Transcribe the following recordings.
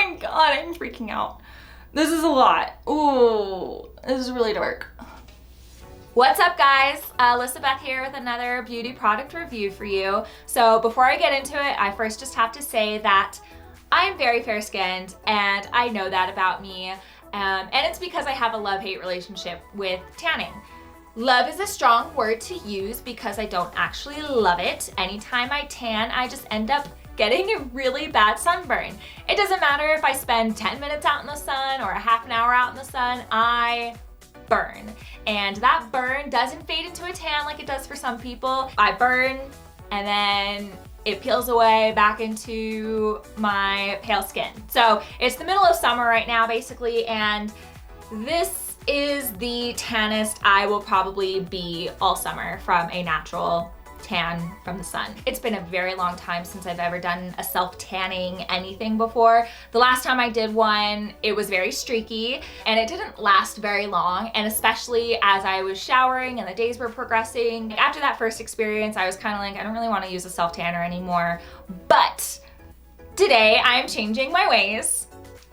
my God, I'm freaking out. This is a lot. Ooh, this is really dark. What's up, guys? Elizabeth here with another beauty product review for you. So before I get into it, I first just have to say that I'm very fair-skinned, and I know that about me. And it's because I have a love-hate relationship with tanning. Love is a strong word to use because I don't actually love it. Anytime I tan, I just end up getting a really bad sunburn. It doesn't matter if I spend 10 minutes out in the sun or a half an hour out in the sun, I burn. And that burn doesn't fade into a tan like it does for some people. I burn and then it peels away back into my pale skin. So it's the middle of summer right now, basically, and this is the tannest I will probably be all summer from a natural tan from the sun. It's been a very long time since I've ever done a self-tanning anything before. The last time I did one, it was very streaky and it didn't last very long, and especially as I was showering and the days were progressing. After that first experience, I was kind of like, I don't really want to use a self-tanner anymore. But today I am changing my ways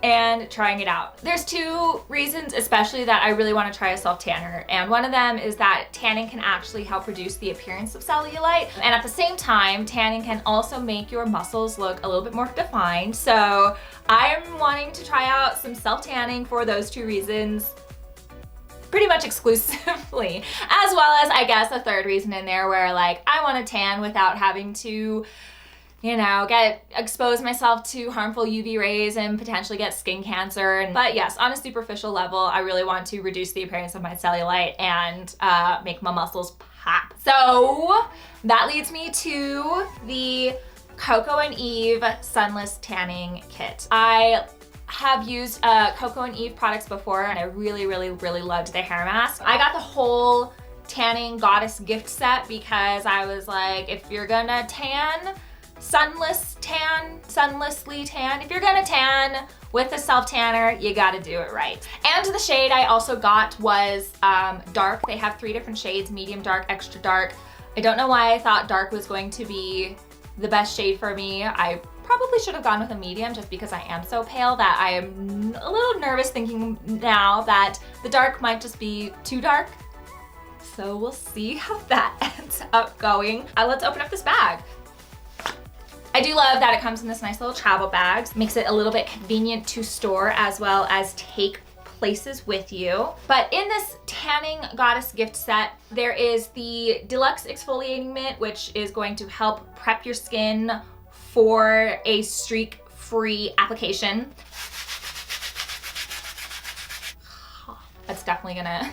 and trying it out. There's two reasons especially that I really want to try a self-tanner, and one of them is that tanning can actually help reduce the appearance of cellulite, and at the same time tanning can also make your muscles look a little bit more defined. So I'm wanting to try out some self-tanning for those two reasons pretty much exclusively, as well as I guess a third reason in there where like I want to tan without having to, you know, expose myself to harmful UV rays and potentially get skin cancer. But yes, on a superficial level, I really want to reduce the appearance of my cellulite and make my muscles pop. So that leads me to the Coco Eve Sunless Tanning Kit. I have used Coco Eve products before, and I really loved the hair mask. I got the whole tanning goddess gift set because I was like, if you're gonna tan, sunlessly tan. If you're gonna tan with a self-tanner, you gotta do it right. And the shade I also got was dark. They have 3 different shades: medium dark, extra dark. I don't know why I thought dark was going to be the best shade for me. I probably should have gone with a medium just because I am so pale that I am a little nervous thinking now that the dark might just be too dark. So we'll see how that ends up going. Let's open up this bag. I do love that it comes in this nice little travel bag. Makes it a little bit convenient to store as well as take places with you. But in this tanning goddess gift set, there is the deluxe exfoliating mitt, which is going to help prep your skin for a streak-free application. That's definitely gonna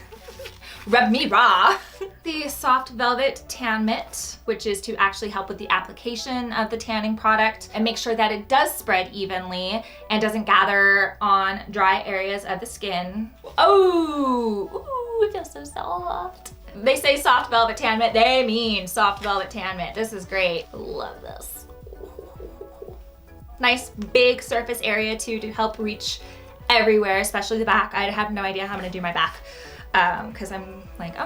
rub me raw. The soft velvet tan mitt, which is to actually help with the application of the tanning product and make sure that it does spread evenly and doesn't gather on dry areas of the skin. Oh, ooh, it feels so soft. They say soft velvet tan mitt, they mean soft velvet tan mitt. This is great. Love this. Nice big surface area too to help reach everywhere, especially the back. I have no idea how I'm gonna do my back because I'm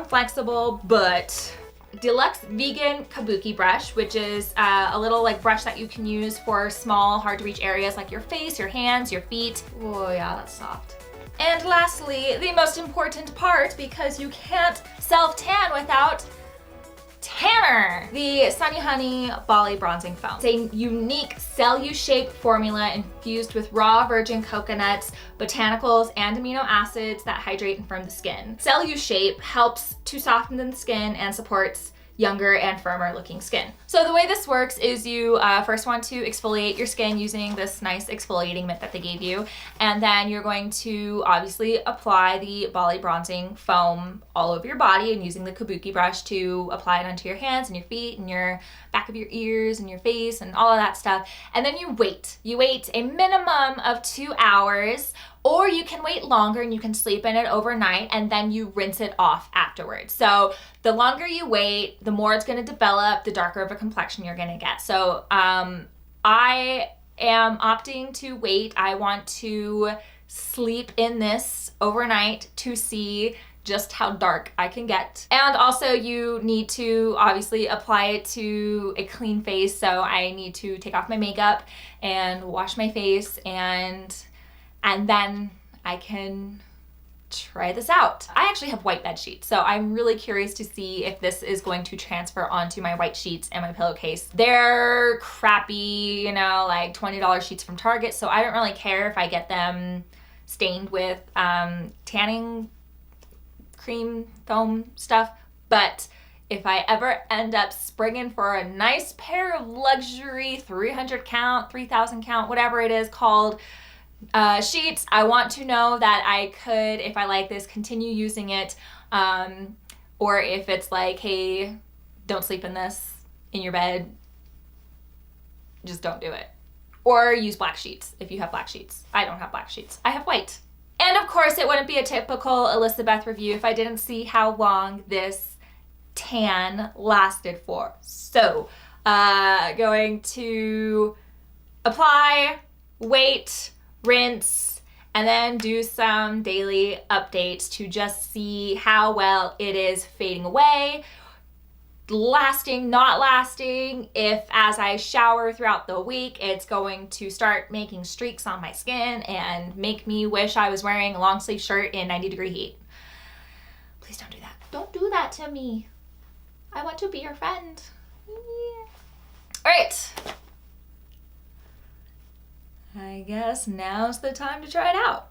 flexible. But deluxe vegan kabuki brush, which is a little like brush that you can use for small, hard to reach areas like your face, your hands, your feet. Oh yeah, that's soft. And lastly, the most important part, because you can't self-tan without tanner, the Sunny Honey Bali Bronzing Foam. It's a unique cell-U-shaped formula infused with raw virgin coconuts, botanicals, and amino acids that hydrate and firm the skin. Cell-U-shape helps to soften the skin and supports younger and firmer looking skin. So the way this works is you first want to exfoliate your skin using this nice exfoliating mitt that they gave you, and then you're going to obviously apply the Bali Bronzing Foam all over your body and using the kabuki brush to apply it onto your hands and your feet and your back of your ears and your face and all of that stuff. And then you wait. You wait a minimum of 2 hours, or you can wait longer and you can sleep in it overnight and then you rinse it off afterwards. So the longer you wait, the more it's gonna develop, the darker of a complexion you're gonna get. So I am opting to wait. I want to sleep in this overnight to see just how dark I can get. And also you need to obviously apply it to a clean face. So I need to take off my makeup and wash my face, and then I can try this out. I actually have white bed sheets, so I'm really curious to see if this is going to transfer onto my white sheets and my pillowcase. They're crappy, you know, like $20 sheets from Target, so I don't really care if I get them stained with tanning cream foam stuff. But if I ever end up springing for a nice pair of luxury 300 count, 3000 count, whatever it is called, sheets, I want to know that I could, if I like this, continue using it, or if it's like, hey, don't sleep in this in your bed, just don't do it. Or use black sheets if you have black sheets. I don't have black sheets, I have white. And of course it wouldn't be a typical Elizabeth review if I didn't see how long this tan lasted for. So going to apply, wait, rinse, and then do some daily updates to just see how well it is fading away, lasting, not lasting, if as I shower throughout the week it's going to start making streaks on my skin and make me wish I was wearing a long sleeve shirt in 90-degree heat. Please don't do that. Don't do that to me. I want to be your friend. Yeah. All right. I guess now's the time to try it out.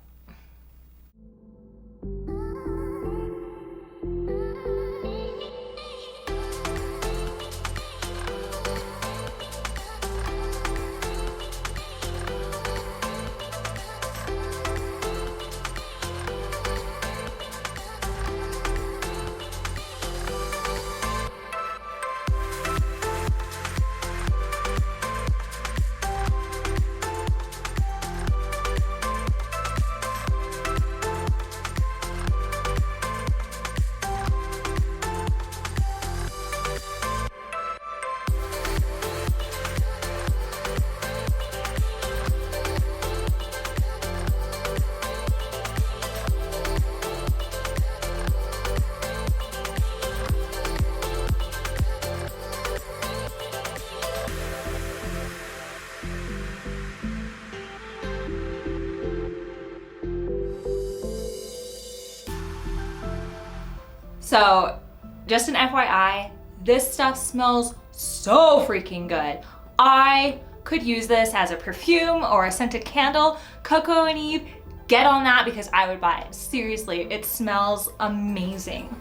So just an FYI, this stuff smells so freaking good. I could use this as a perfume or a scented candle. Coco and Eve, get on that because I would buy it. Seriously, it smells amazing.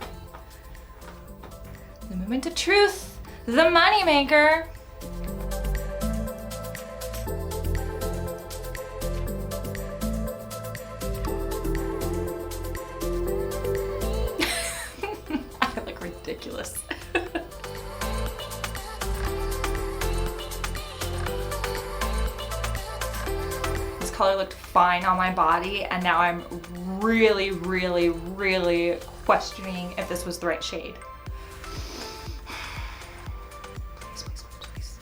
The moment of truth, the money maker. Ridiculous. This color looked fine on my body, and now I'm really, really, really questioning if this was the right shade. Please, please, please, please.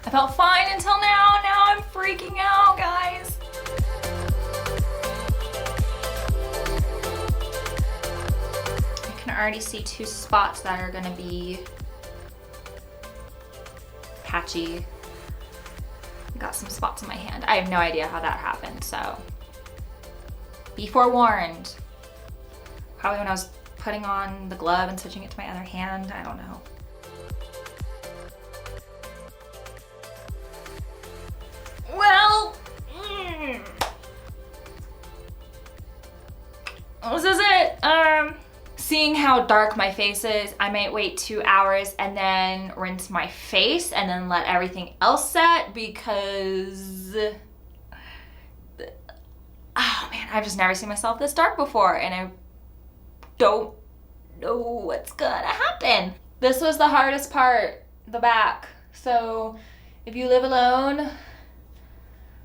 I felt fine until now. Now I'm freaking out, guys. I can already see two spots that are gonna be patchy. Got some spots in my hand. I have no idea how that happened, so be forewarned. Probably when I was putting on the glove and switching it to my other hand, I don't know. Well, this is it. Seeing how dark my face is, I might wait 2 hours and then rinse my face and then let everything else set because, oh man, I've just never seen myself this dark before and I don't know what's gonna happen. This was the hardest part, the back. So if you live alone,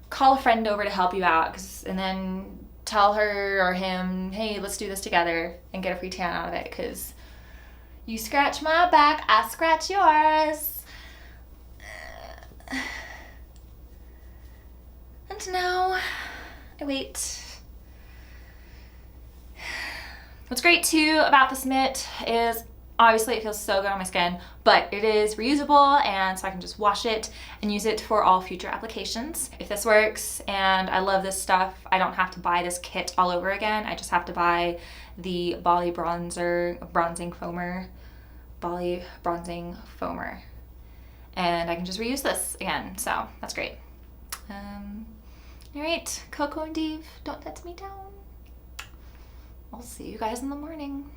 call a friend over to help you out, and then tell her or him, hey, let's do this together and get a free tan out of it, because You scratch my back, I scratch yours. And now I wait. What's great too about this mitt is obviously it feels so good on my skin, but it is reusable, and so I can just wash it and use it for all future applications. If this works and I love this stuff, I don't have to buy this kit all over again. I just have to buy the Bali bronzing foamer, and I can just reuse this again. So that's great. All right, Coco and Eve, don't let me down. I'll see you guys in the morning.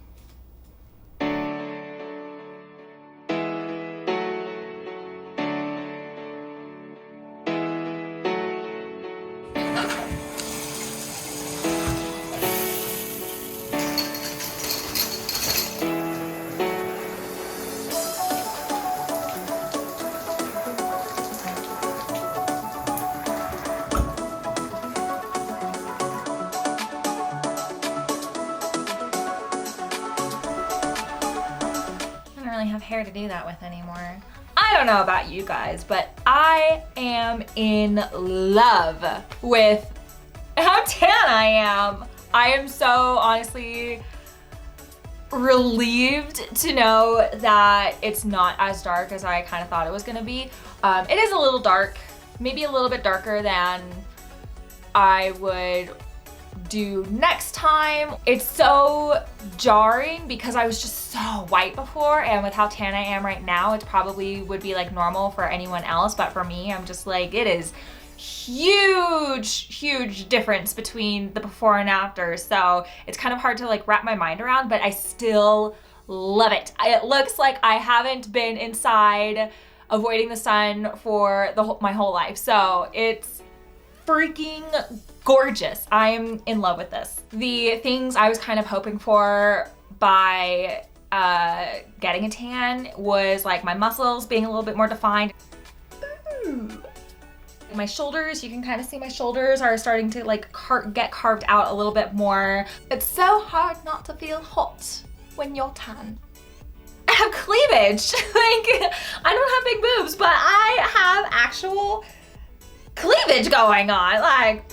Have hair to do that with anymore. I don't know about you guys, but I am in love with how tan I am. I am so honestly relieved to know that it's not as dark as I kind of thought it was gonna be. It is a little dark, maybe a little bit darker than I would do next time. It's so jarring because I was just so white before, and with how tan I am right now, it probably would be like normal for anyone else, but for me, I'm just like, it is huge difference between the before and after. So it's kind of hard to like wrap my mind around, but I still love it. It looks like I haven't been inside avoiding the sun for my whole life. So it's freaking gorgeous. I am in love with this. The things I was kind of hoping for by getting a tan was like my muscles being a little bit more defined. Ooh. My shoulders, you can kind of see my shoulders are starting to like get carved out a little bit more. It's so hard not to feel hot when you're tan. I have cleavage. Like, I don't have big boobs, but I have actual cleavage going on. Like,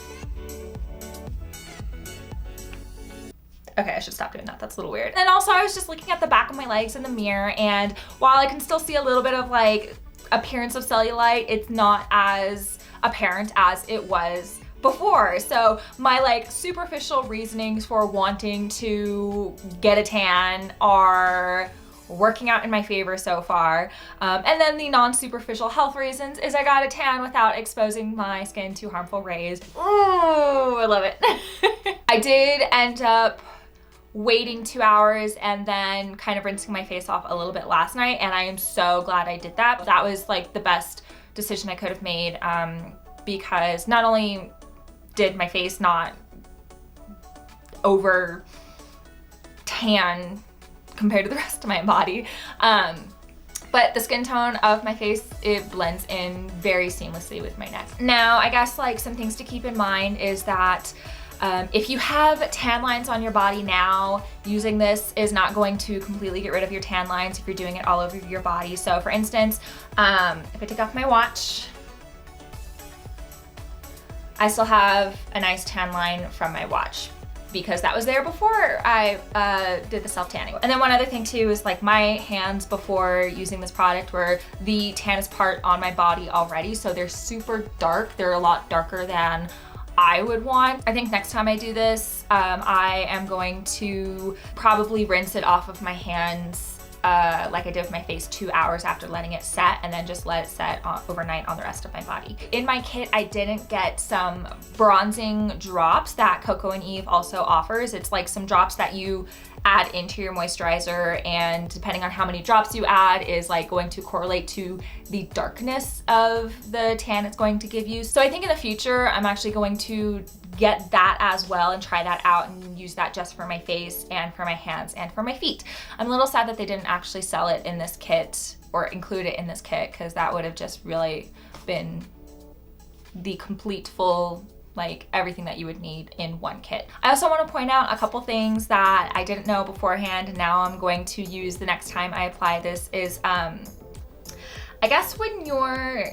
okay, I should stop doing that. That's a little weird. And also I was just looking at the back of my legs in the mirror, and while I can still see a little bit of like appearance of cellulite, it's not as apparent as it was before. So my like superficial reasonings for wanting to get a tan are working out in my favor so far. And then the non-superficial health reasons is I got a tan without exposing my skin to harmful rays. Ooh, I love it. I did end up waiting 2 hours and then kind of rinsing my face off a little bit last night, and I am so glad I did that. That was like the best decision I could have made, because not only did my face not over tan compared to the rest of my body, but the skin tone of my face, it blends in very seamlessly with my neck. Now, I guess like some things to keep in mind is that if you have tan lines on your body now, using this is not going to completely get rid of your tan lines if you're doing it all over your body. So for instance, if I take off my watch, I still have a nice tan line from my watch because that was there before I did the self-tanning. And then one other thing too is like my hands before using this product were the tannest part on my body already, so they're super dark. They're a lot darker than I would want. I think next time I do this, I am going to probably rinse it off of my hands like I did with my face 2 hours after letting it set, and then just let it set overnight on the rest of my body. In my kit, I didn't get some bronzing drops that Coco and Eve also offers. It's like some drops that you add into your moisturizer, and depending on how many drops you add is like going to correlate to the darkness of the tan it's going to give you. So I think in the future, I'm actually going to get that as well and try that out and use that just for my face and for my hands and for my feet. I'm a little sad that they didn't actually sell it in this kit or include it in this kit, because that would have just really been the complete full like everything that you would need in one kit. I also want to point out a couple things that I didn't know beforehand, and now I'm going to use the next time I apply this is, I guess when you're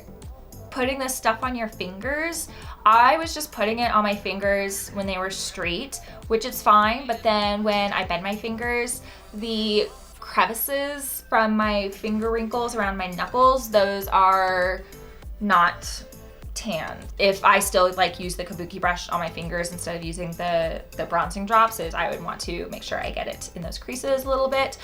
putting this stuff on your fingers, I was just putting it on my fingers when they were straight, which is fine, but then when I bend my fingers, the crevices from my finger wrinkles around my knuckles, those are not tan. If I still like use the kabuki brush on my fingers instead of using the bronzing drops, is I would want to make sure I get it in those creases a little bit.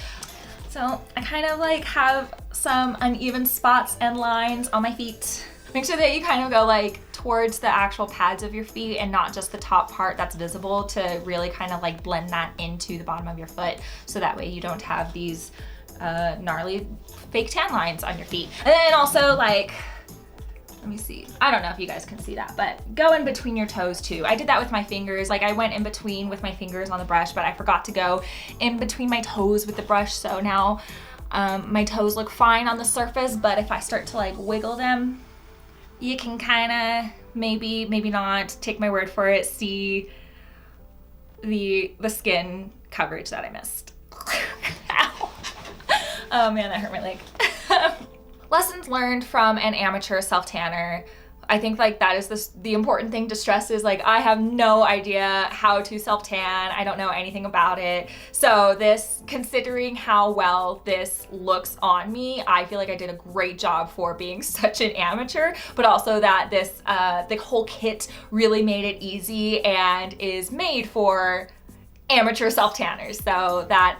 So I kind of like have some uneven spots and lines on my feet. Make sure that you kind of go like towards the actual pads of your feet and not just the top part that's visible, to really kind of like blend that into the bottom of your foot, so that way you don't have these gnarly fake tan lines on your feet. And then also like, let me see, I don't know if you guys can see that, but go in between your toes too. I did that with my fingers. Like I went in between with my fingers on the brush, but I forgot to go in between my toes with the brush. So now my toes look fine on the surface, but if I start to like wiggle them, you can kind of, maybe not, take my word for it, see the skin coverage that I missed. Ow. Oh man, that hurt my leg. Lessons learned from an amateur self-tanner. I think like that is the important thing to stress is like, I have no idea how to self-tan. I don't know anything about it. So this, considering how well this looks on me, I feel like I did a great job for being such an amateur, but also that this, the whole kit really made it easy and is made for amateur self-tanners, so that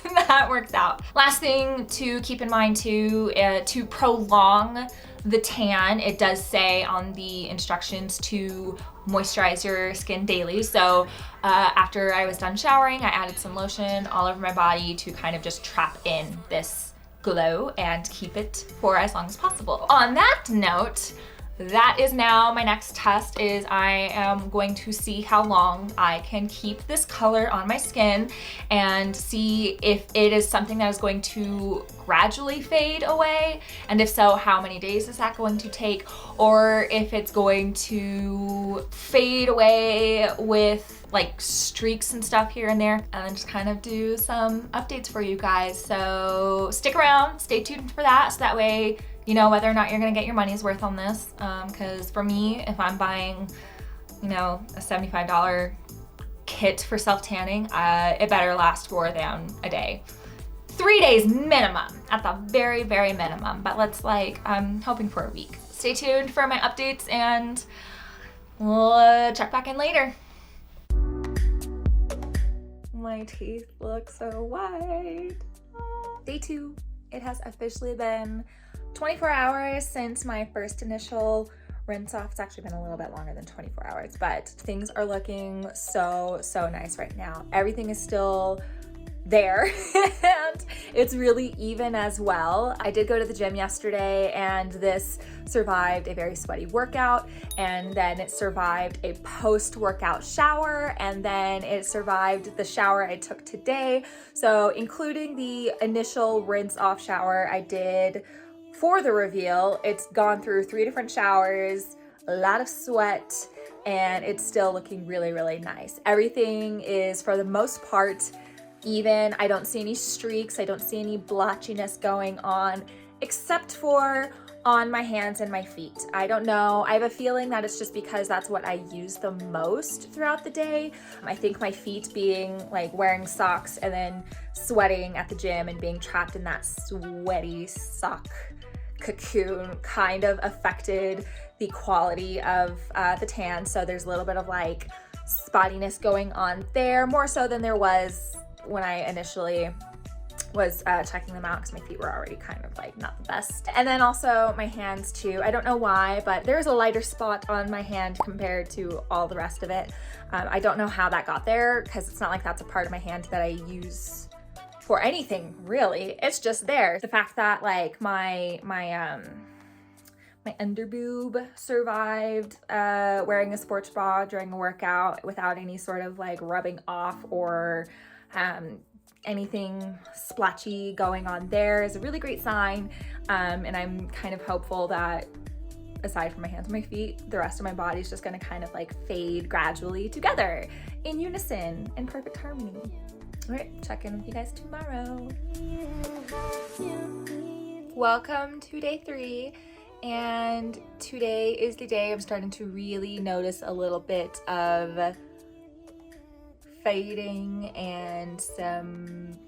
that works out. Last thing to keep in mind too, to prolong the tan, it does say on the instructions to moisturize your skin daily. So after I was done showering, I added some lotion all over my body to kind of just trap in this glow and keep it for as long as possible. On that note, that is now my next test. Is I am going to see how long I can keep this color on my skin and see if it is something that is going to gradually fade away, and if so, how many days is that going to take, or if it's going to fade away with like streaks and stuff here and there, and then just kind of do some updates for you guys. So stick around, stay tuned for that, so that way you know whether or not you're gonna get your money's worth on this. Because for me, if I'm buying, you know, a $75 kit for self-tanning, it better last more than a day. 3 days minimum, at the very, very minimum. But let's like, I'm hoping for a week. Stay tuned for my updates, and we'll check back in later. My teeth look so white. Day 2, it has officially been 24 hours since my first initial rinse off. It's actually been a little bit longer than 24 hours, but things are looking so nice right now. Everything is still there and it's really even as well. I did go to the gym yesterday, and this survived a very sweaty workout, and then it survived a post-workout shower, and then it survived the shower I took today. So including the initial rinse off shower I did for the reveal, it's gone through 3 different showers, a lot of sweat, and it's still looking really nice. Everything is, for the most part, even. I don't see any streaks, I don't see any blotchiness going on, except for on my hands and my feet. I don't know, I have a feeling that it's just because that's what I use the most throughout the day. I think my feet being like wearing socks and then sweating at the gym and being trapped in that sweaty sock cocoon kind of affected the quality of the tan. So there's a little bit of like spottiness going on there, more so than there was when I initially was checking them out, because my feet were already kind of like not the best. And then also my hands too. I don't know why, but there's a lighter spot on my hand compared to all the rest of it. I don't know how that got there, because it's not like that's a part of my hand that I use for anything really. It's just there. The fact that like my underboob survived wearing a sports bra during a workout without any sort of like rubbing off or anything splotchy going on there is a really great sign, and I'm kind of hopeful that aside from my hands and my feet, the rest of my body is just gonna kind of like fade gradually together in unison in perfect harmony. All right, check in with you guys tomorrow. Welcome to day 3, and today is the day I'm starting to really notice a little bit of fading and some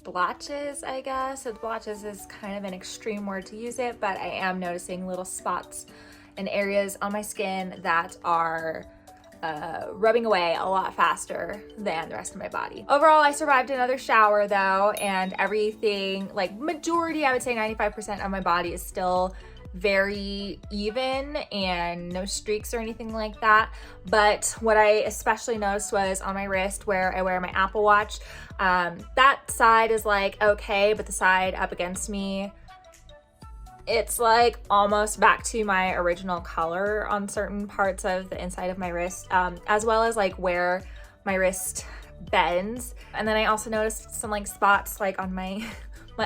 blotches, I guess. So blotches is kind of an extreme word to use it, but I am noticing little spots and areas on my skin that are rubbing away a lot faster than the rest of my body. Overall, I survived another shower though, and everything, like majority, I would say 95% of my body is still very even and no streaks or anything like that. But what I especially noticed was on my wrist where I wear my Apple Watch. That side is like okay, but the side up against me, it's like almost back to my original color on certain parts of the inside of my wrist, as well as like where my wrist bends. And then I also noticed some like spots like on my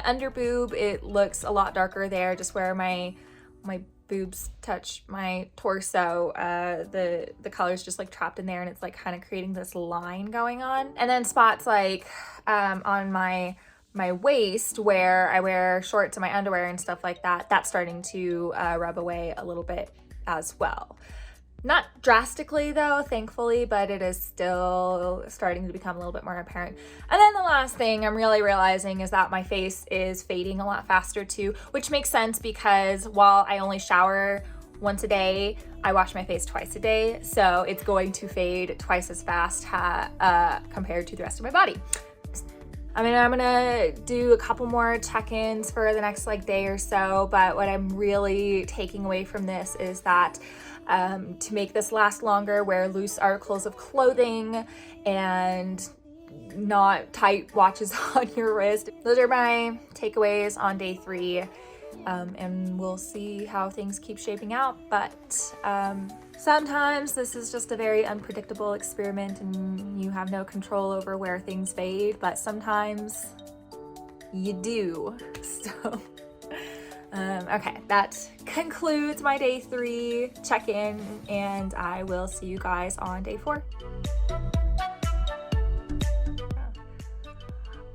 under boob. It looks a lot darker there, just where my boobs touch my torso. The color's just like trapped in there, and it's like kind of creating this line going on. And then spots like on my waist where I wear shorts and my underwear and stuff like that, that's starting to rub away a little bit as well. Not drastically though, thankfully, but it is still starting to become a little bit more apparent. And then the last thing I'm really realizing is that my face is fading a lot faster too, which makes sense because while I only shower once a day, I wash my face twice a day. So it's going to fade twice as fast compared to the rest of my body. I mean, I'm gonna do a couple more check-ins for the next like day or so, but what I'm really taking away from this is that to make this last longer, wear loose articles of clothing and not tight watches on your wrist. Those are my takeaways on day 3, and we'll see how things keep shaping out. But sometimes this is just a very unpredictable experiment and you have no control over where things fade, but sometimes you do. So okay, that concludes my day 3 check-in, and I will see you guys on day 4.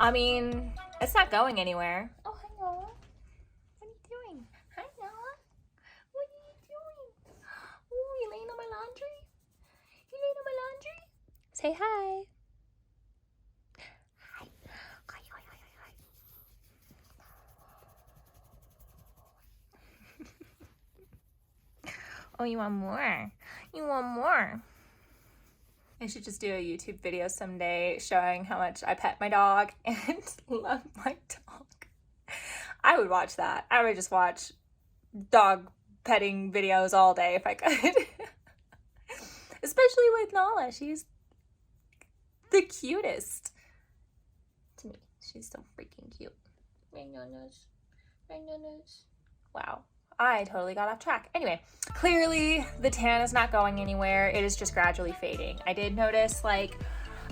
I mean, it's not going anywhere. Oh, hi Noah. What are you doing? Hi Noah. What are you doing? Oh, you laying on my laundry? You laying on my laundry? Say hi. Hi. Hi, hi, hi, hi. Oh, you want more? You want more? I should just do a YouTube video someday showing how much I pet my dog and love my dog. I would watch that. I would just watch dog petting videos all day if I could. Especially with Nala. She's the cutest to me. She's so freaking cute. Right, Nanas? Right, Nanas? Wow. I totally got off track. Anyway, clearly the tan is not going anywhere. It is just gradually fading. I did notice, like,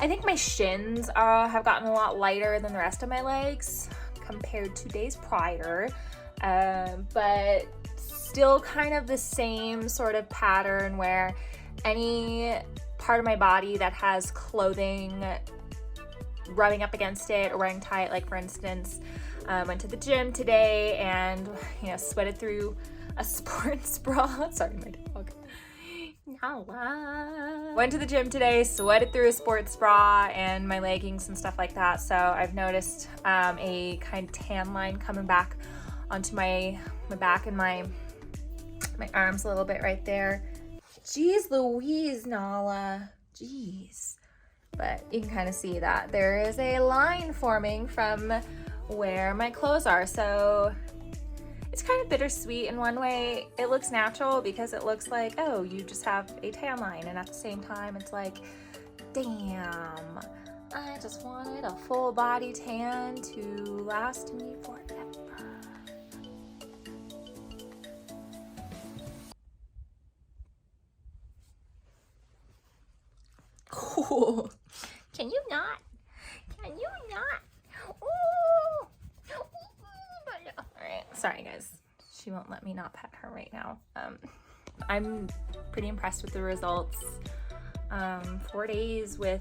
I think my shins have gotten a lot lighter than the rest of my legs compared to days prior, but still kind of the same sort of pattern where any part of my body that has clothing rubbing up against it or wearing tight, like for instance, went to the gym today and, sweated through a sports bra. Sorry, my dog. Nala. Went to the gym today, sweated through a sports bra and my leggings and stuff like that. So I've noticed a kind of tan line coming back onto my back and my arms a little bit right there. Jeez Louise, Nala. Jeez. But you can kind of see that there is a line forming from where my clothes are. So it's kind of bittersweet. In one way, it looks natural because it looks like, oh, you just have a tan line. And at the same time, it's like, damn, I just wanted a full body tan to last me forever. Cool. Can you not? Can you not? Ooh. All right. Sorry, guys. She won't let me not pet her right now. I'm pretty impressed with the results. 4 days with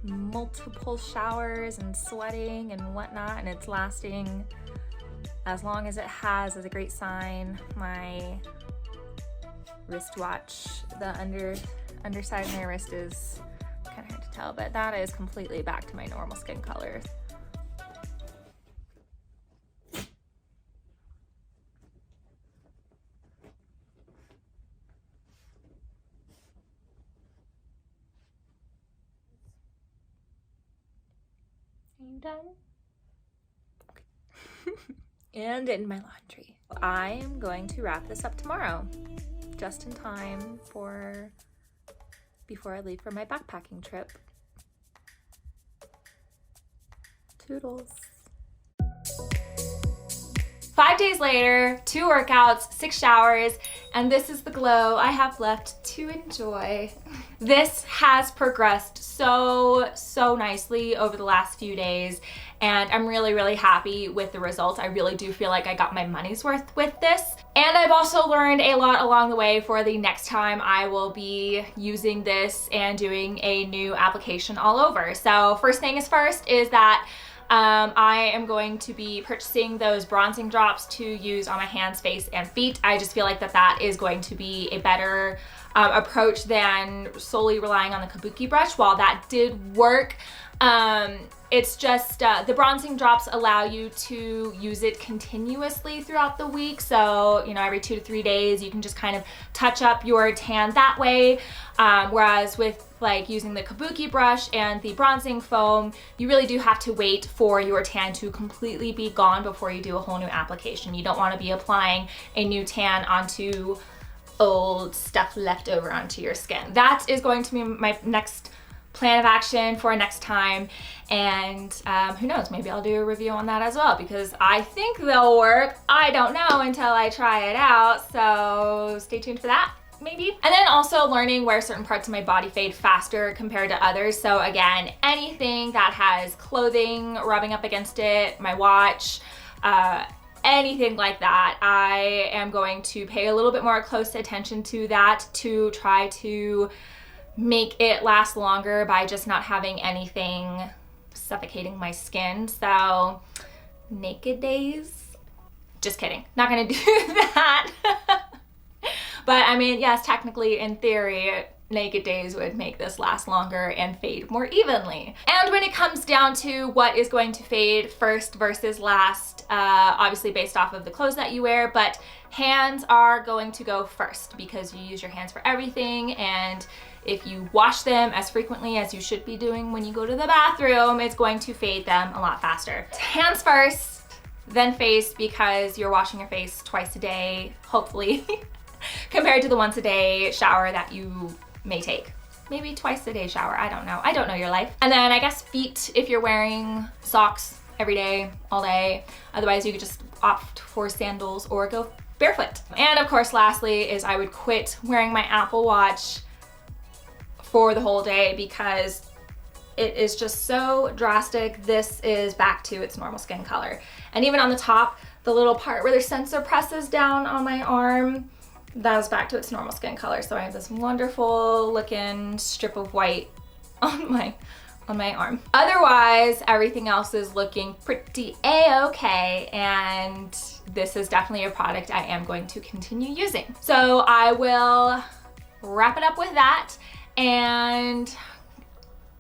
multiple showers and sweating and whatnot, and it's lasting as long as it has is a great sign. My wristwatch, the underside of my wrist is kind of hard to tell, but that is completely back to my normal skin color. Are you done? Okay. And in my laundry. I am going to wrap this up tomorrow, just in time for before I leave for my backpacking trip. Toodles. 5 days later, 2 workouts, 6 showers, and this is the glow I have left to enjoy. This has progressed so nicely over the last few days, and I'm really happy with the results. I really do feel like I got my money's worth with this. And I've also learned a lot along the way for the next time I will be using this and doing a new application all over. So first thing is first is that I am going to be purchasing those bronzing drops to use on my hands, face, and feet. I just feel like that is going to be a better approach than solely relying on the kabuki brush. While that did work, it's just the bronzing drops allow you to use it continuously throughout the week. So, you know, every 2 to 3 days, you can just kind of touch up your tan that way. Whereas with like using the kabuki brush and the bronzing foam, you really do have to wait for your tan to completely be gone before you do a whole new application. You don't want to be applying a new tan onto old stuff left over onto your skin. That is going to be my next plan of action for next time, and who knows, maybe I'll do a review on that as well, because I think they'll work. I don't know until I try it out, so stay tuned for that. Maybe. And then also learning where certain parts of my body fade faster compared to others. So again, anything that has clothing rubbing up against it, my watch, anything like that, I am going to pay a little bit more close attention to that to try to make it last longer by just not having anything suffocating my skin. So naked days, just kidding, not gonna do that. But I mean, yes, technically in theory, naked days would make this last longer and fade more evenly. And when it comes down to what is going to fade first versus last, obviously based off of the clothes that you wear, but hands are going to go first because you use your hands for everything, and if you wash them as frequently as you should be doing when you go to the bathroom, it's going to fade them a lot faster. Hands first, then face, because you're washing your face twice a day, hopefully, compared to the once a day shower that you may take. Maybe twice a day shower, I don't know. I don't know your life. And then I guess feet, if you're wearing socks every day, all day. Otherwise you could just opt for sandals or go barefoot. And of course, lastly is I would quit wearing my Apple Watch for the whole day because it is just so drastic. This is back to its normal skin color. And even on the top, the little part where the sensor presses down on my arm, that is back to its normal skin color. So I have this wonderful looking strip of white on my arm. Otherwise, everything else is looking pretty a-okay, and this is definitely a product I am going to continue using. So I will wrap it up with that and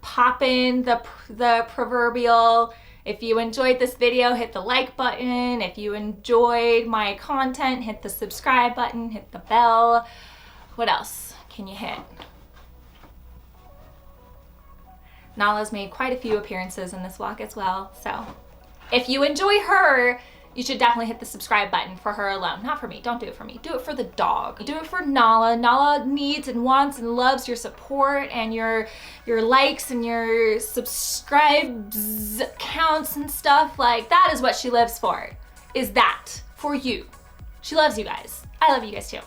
pop in the proverbial, if you enjoyed this video, hit the like button. If you enjoyed my content, hit the subscribe button, hit the bell. What else can you hit? Nala's made quite a few appearances in this vlog as well, so if you enjoy her, you should definitely hit the subscribe button for her alone. Not for me, don't do it for me. Do it for the dog. Do it for Nala. Nala needs and wants and loves your support and your likes and your subscribes counts and stuff. Like, that is what she lives for, is that, for you. She loves you guys. I love you guys too.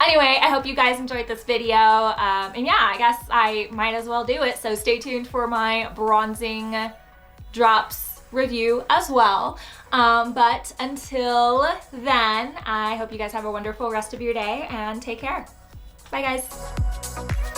Anyway, I hope you guys enjoyed this video. And yeah, I guess I might as well do it. So stay tuned for my bronzing drops review as well. But until then, I hope you guys have a wonderful rest of your day and take care. Bye guys.